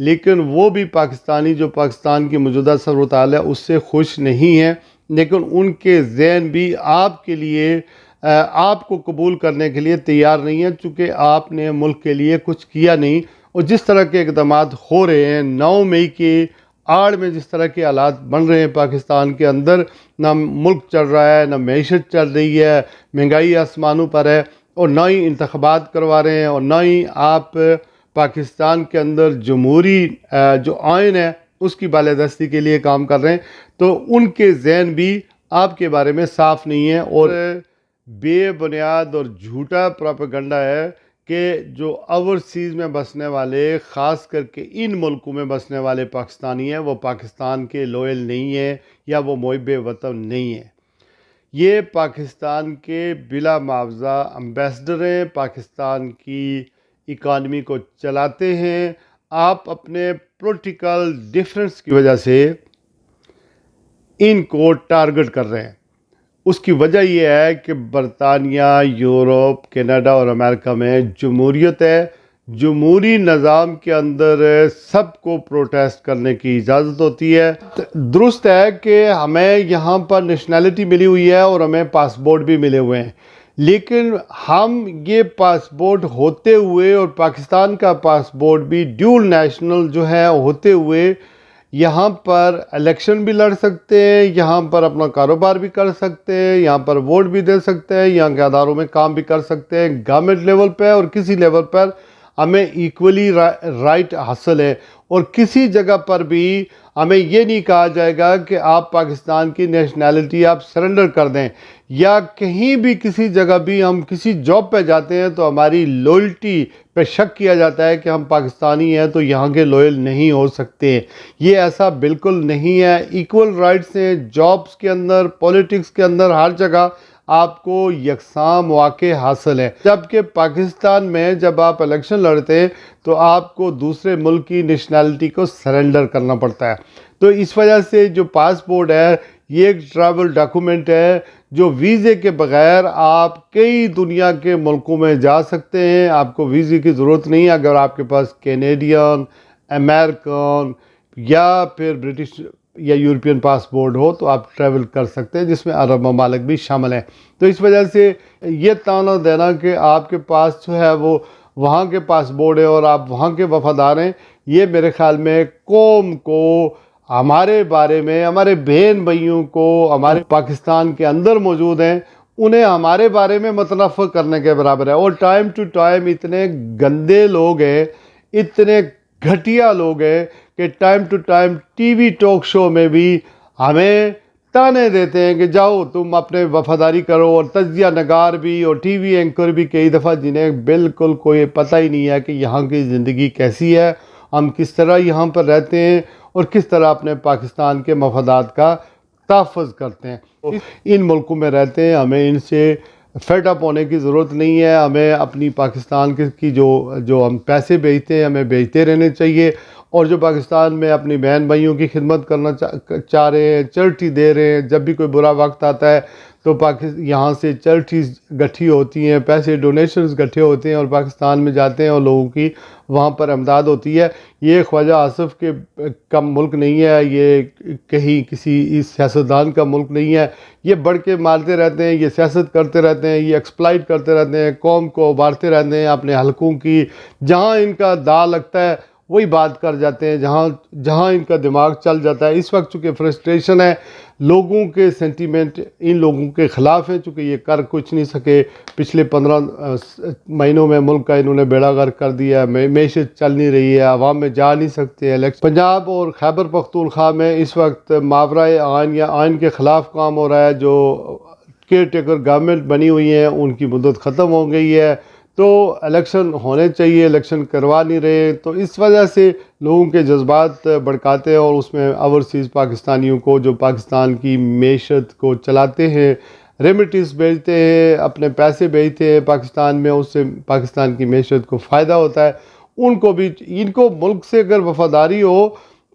لیکن وہ بھی پاکستانی جو پاکستان کی موجودہ صورت حال ہے اس سے خوش نہیں ہیں، لیکن ان کے ذہن بھی آپ کے لیے آپ کو قبول کرنے کے لیے تیار نہیں ہے، چونکہ آپ نے ملک کے لیے کچھ کیا نہیں۔ اور جس طرح کے اقدامات ہو رہے ہیں 9 مئی کے آڑ میں، جس طرح کے حالات بن رہے ہیں پاکستان کے اندر، نہ ملک چل رہا ہے، نہ معیشت چل رہی ہے، مہنگائی آسمانوں پر ہے، اور نہ ہی انتخابات کروا رہے ہیں، اور نہ ہی آپ پاکستان کے اندر جمہوری جو آئین ہے اس کی بالادستی کے لیے کام کر رہے ہیں، تو ان کے ذہن بھی آپ کے بارے میں صاف نہیں ہے، اور بے بنیاد اور جھوٹا پروپیگنڈا ہے کہ جو اوورسیز میں بسنے والے، خاص کر کے ان ملکوں میں بسنے والے پاکستانی ہیں، وہ پاکستان کے لوئل نہیں ہیں یا وہ محب وطن نہیں ہیں۔ یہ پاکستان کے بلا معاوضہ امبیسڈر ہیں، پاکستان کی اکانومی کو چلاتے ہیں۔ آپ اپنے پولیٹیکل ڈیفرنس کی وجہ سے ان کو ٹارگٹ کر رہے ہیں۔ اس کی وجہ یہ ہے کہ برطانیہ، یورپ، کینیڈا اور امریکہ میں جمہوریت ہے۔ جمہوری نظام کے اندر سب کو پروٹیسٹ کرنے کی اجازت ہوتی ہے۔ درست ہے کہ ہمیں یہاں پر نیشنلٹی ملی ہوئی ہے اور ہمیں پاسپورٹ بھی ملے ہوئے ہیں، لیکن ہم یہ پاسپورٹ ہوتے ہوئے اور پاکستان کا پاسپورٹ بھی ڈیول نیشنل جو ہے ہوتے ہوئے یہاں پر الیکشن بھی لڑ سکتے ہیں، یہاں پر اپنا کاروبار بھی کر سکتے ہیں، یہاں پر ووٹ بھی دے سکتے ہیں، یہاں کے اداروں میں کام بھی کر سکتے ہیں۔ گورنمنٹ لیول پہ اور کسی لیول پر ہمیں ایکولی رائٹ حاصل ہے، اور کسی جگہ پر بھی ہمیں یہ نہیں کہا جائے گا کہ آپ پاکستان کی نیشنلٹی آپ سرنڈر کر دیں، یا کہیں بھی کسی جگہ بھی ہم کسی جاب پہ جاتے ہیں تو ہماری لوئلٹی پہ شک کیا جاتا ہے کہ ہم پاکستانی ہیں تو یہاں کے لوئل نہیں ہو سکتے۔ یہ ایسا بالکل نہیں ہے۔ ایکول رائٹس ہیں جابس کے اندر، پولیٹکس کے اندر، ہر جگہ آپ کو یکساں مواقع حاصل ہے، جبکہ پاکستان میں جب آپ الیکشن لڑتے ہیں تو آپ کو دوسرے ملک کی نیشنلٹی کو سرنڈر کرنا پڑتا ہے۔ تو اس وجہ سے جو پاسپورٹ ہے یہ ایک ٹریول ڈاکومنٹ ہے جو ویزے کے بغیر آپ کئی دنیا کے ملکوں میں جا سکتے ہیں۔ آپ کو ویزے کی ضرورت نہیں ہے اگر آپ کے پاس کینیڈین، امریکن یا پھر برٹش یا یورپین پاسپورٹ ہو تو آپ ٹریول کر سکتے ہیں، جس میں عرب ممالک بھی شامل ہیں۔ تو اس وجہ سے یہ تانا دینا کہ آپ کے پاس جو ہے وہ وہاں کے پاسپورٹ ہے اور آپ وہاں کے وفادار ہیں، یہ میرے خیال میں قوم کو، ہمارے بارے میں، ہمارے بہن بھائیوں کو، ہمارے پاکستان کے اندر موجود ہیں، انہیں ہمارے بارے میں متنفر کرنے کے برابر ہے۔ اور ٹائم ٹو ٹائم اتنے گندے لوگ ہیں، اتنے گھٹیا لوگ ہیں کہ time to time T V talk show میں بھی ہمیں تانے دیتے ہیں کہ جاؤ تم اپنے وفاداری کرو، اور تجزیہ نگار بھی اور ٹی وی اینکر بھی کئی دفعہ جنہیں بالکل کوئی پتہ ہی نہیں ہے کہ یہاں کی زندگی کیسی ہے، ہم کس طرح یہاں پر رہتے ہیں اور کس طرح اپنے پاکستان کے مفادات کا تحفظ کرتے ہیں۔ ان ملکوں میں رہتے ہیں، ہمیں ان سے فیڈ اپ ہونے کی ضرورت نہیں ہے۔ ہمیں اپنی پاکستان کی جو ہم پیسے بھیجتے ہیں ہمیں بھیجتے رہنے چاہیے، اور جو پاکستان میں اپنی بہن بھائیوں کی خدمت کرنا چاہ رہے ہیں، چیریٹی دے رہے ہیں، جب بھی کوئی برا وقت آتا ہے تو یہاں سے چیریٹیز گٹھی ہوتی ہیں، پیسے ڈونیشنز گٹھے ہوتے ہیں اور پاکستان میں جاتے ہیں اور لوگوں کی وہاں پر امداد ہوتی ہے۔ یہ خواجہ آصف کے کم ملک نہیں ہے، یہ کہیں کسی سیاستدان کا ملک نہیں ہے۔ یہ بڑھ کے مارتے رہتے ہیں، یہ سیاست کرتے رہتے ہیں، یہ ایکسپلائٹ کرتے رہتے ہیں، قوم کو ابھارتے رہتے ہیں اپنے حلقوں کی، جہاں ان کا داء لگتا ہے وہی بات کر جاتے ہیں، جہاں ان کا دماغ چل جاتا ہے۔ اس وقت چونکہ فرسٹریشن ہے، لوگوں کے سینٹیمنٹ ان لوگوں کے خلاف ہیں، چونکہ یہ کر کچھ نہیں سکے۔ پچھلے 15 مہینوں میں ملک کا انہوں نے بیڑا غرق کر دیا ہے، معیشت چل نہیں رہی ہے، عوام میں جا نہیں سکتے۔ پنجاب اور خیبر پختونخوا میں اس وقت ماورائے آئین یا آئین کے خلاف کام ہو رہا ہے۔ جو کیئر ٹیکر گورنمنٹ بنی ہوئی ہیں ان کی مدت ختم ہو گئی ہے، تو الیکشن ہونے چاہیے، الیکشن کروا نہیں رہے، تو اس وجہ سے لوگوں کے جذبات بھڑکاتے ہیں، اور اس میں اوورسیز پاکستانیوں کو جو پاکستان کی معیشت کو چلاتے ہیں، ریمیٹنس بھیجتے ہیں، اپنے پیسے بھیجتے ہیں پاکستان میں، اس سے پاکستان کی معیشت کو فائدہ ہوتا ہے، ان کو ملک سے اگر وفاداری ہو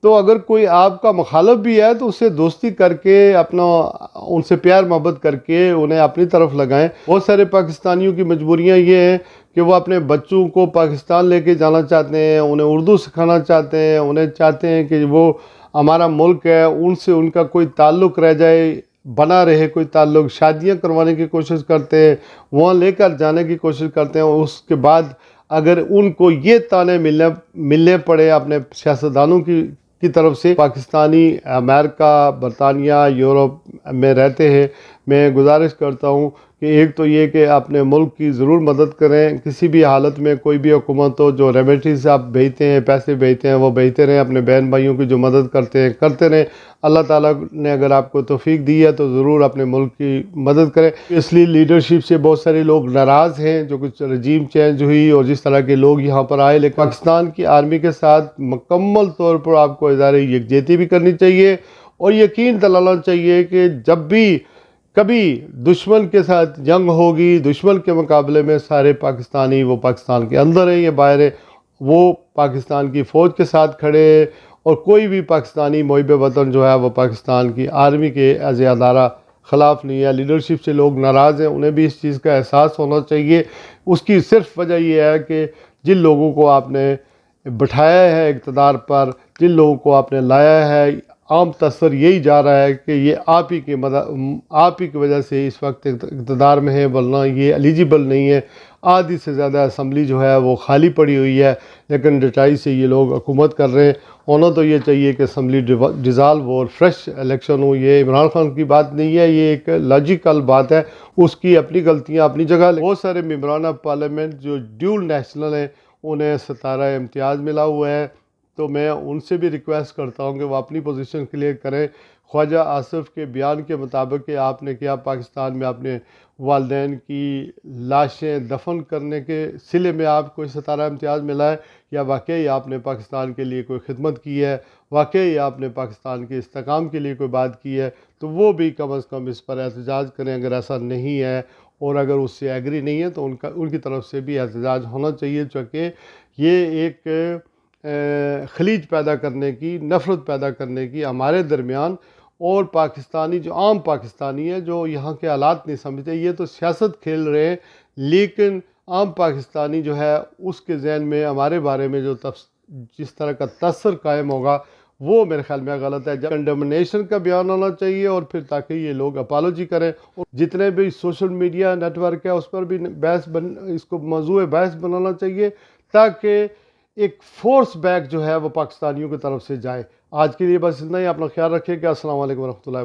تو اگر کوئی آپ کا مخالف بھی ہے تو اس سے دوستی کر کے اپنا ان سے پیار محبت کر کے انہیں اپنی طرف لگائیں. بہت سارے پاکستانیوں کی مجبوریاں یہ ہیں کہ وہ اپنے بچوں کو پاکستان لے کے جانا چاہتے ہیں, انہیں اردو سکھانا چاہتے ہیں, انہیں چاہتے ہیں کہ وہ ہمارا ملک ہے, ان سے ان کا کوئی تعلق رہ جائے, بنا رہے کوئی تعلق, شادیاں کروانے کی کوشش کرتے ہیں, وہاں لے کر جانے کی کوشش کرتے ہیں. اس کے بعد اگر ان کو یہ تانے ملنے پڑے اپنے سیاستدانوں کی طرف سے, پاکستانی امریکہ, برطانیہ, یورپ میں رہتے ہیں, میں گزارش کرتا ہوں کہ ایک تو یہ کہ اپنے ملک کی ضرور مدد کریں. کسی بھی حالت میں کوئی بھی حکومت ہو, جو ریمیٹیز آپ بھیجتے ہیں, پیسے بھیجتے ہیں, وہ بھیجتے رہیں. اپنے بہن بھائیوں کی جو مدد کرتے رہیں. اللہ تعالیٰ نے اگر آپ کو توفیق دی ہے تو ضرور اپنے ملک کی مدد کریں. اس لیے لیڈرشپ سے بہت سارے لوگ ناراض ہیں, جو کچھ رجیم چینج ہوئی اور جس طرح کے لوگ یہاں پر آئے. لیکن پاکستان کی آرمی کے ساتھ مکمل طور پر آپ کو اظہار یکجہتی بھی کرنی چاہیے, اور یقین دلانا چاہیے کہ جب بھی کبھی دشمن کے ساتھ جنگ ہوگی, دشمن کے مقابلے میں سارے پاکستانی, وہ پاکستان کے اندر ہیں یا باہر ہیں, وہ پاکستان کی فوج کے ساتھ کھڑے, اور کوئی بھی پاکستانی محب وطن جو ہے وہ پاکستان کی آرمی کے ایز اے ادارہ خلاف نہیں ہے. لیڈرشپ سے لوگ ناراض ہیں, انہیں بھی اس چیز کا احساس ہونا چاہیے. اس کی صرف وجہ یہ ہے کہ جن لوگوں کو آپ نے بٹھایا ہے اقتدار پر, جن لوگوں کو آپ نے لایا ہے, عام تصور یہی جا رہا ہے کہ یہ آپ ہی کی وجہ سے اس وقت اقتدار میں ہے, ورنہ یہ ایلیجیبل نہیں ہے. آدھی سے زیادہ اسمبلی جو ہے وہ خالی پڑی ہوئی ہے, لیکن ڈٹائی سے یہ لوگ حکومت کر رہے ہیں. انہوں تو یہ چاہیے کہ اسمبلی ڈیزالو اور فریش الیکشن ہو. یہ عمران خان کی بات نہیں ہے, یہ ایک لاجیکل بات ہے. اس کی اپنی غلطیاں اپنی جگہ. بہت سارے ممبران پارلیمنٹ جو ڈیول نیشنل ہیں, انہیں ستارہ امتیاز ملا ہوا ہے, تو میں ان سے بھی ریکویسٹ کرتا ہوں کہ وہ اپنی پوزیشن کلیئر کریں. خواجہ آصف کے بیان کے مطابق کہ آپ نے کیا پاکستان میں اپنے والدین کی لاشیں دفن کرنے کے صلے میں آپ کو ستارہ امتیاز ملا ہے, یا واقعی آپ نے پاکستان کے لیے کوئی خدمت کی ہے, واقعی آپ نے پاکستان کے استحکام کے لیے کوئی بات کی ہے, تو وہ بھی کم از کم اس پر احتجاج کریں. اگر ایسا نہیں ہے اور اگر اس سے ایگری نہیں ہے تو ان کی طرف سے بھی احتجاج ہونا چاہیے, چونکہ یہ ایک خلیج پیدا کرنے کی, نفرت پیدا کرنے کی ہمارے درمیان. اور پاکستانی جو عام پاکستانی ہے, جو یہاں کے حالات نہیں سمجھتے, یہ تو سیاست کھیل رہے ہیں, لیکن عام پاکستانی جو ہے اس کے ذہن میں ہمارے بارے میں جو جس طرح کا تصور قائم ہوگا, وہ میرے خیال میں غلط ہے. کنڈمنیشن کا بیان ہونا چاہیے, اور پھر تاکہ یہ لوگ اپالوجی کریں. اور جتنے بھی سوشل میڈیا نیٹ ورک ہے اس پر بھی اس کو موضوع بحث بنانا چاہیے, تاکہ ایک فورس بیک جو ہے وہ پاکستانیوں کی طرف سے جائے. آج کے لیے بس اتنا ہی. اپنا خیال رکھیے گا. السلام علیکم ورحمۃ اللہ وبرکاتہ.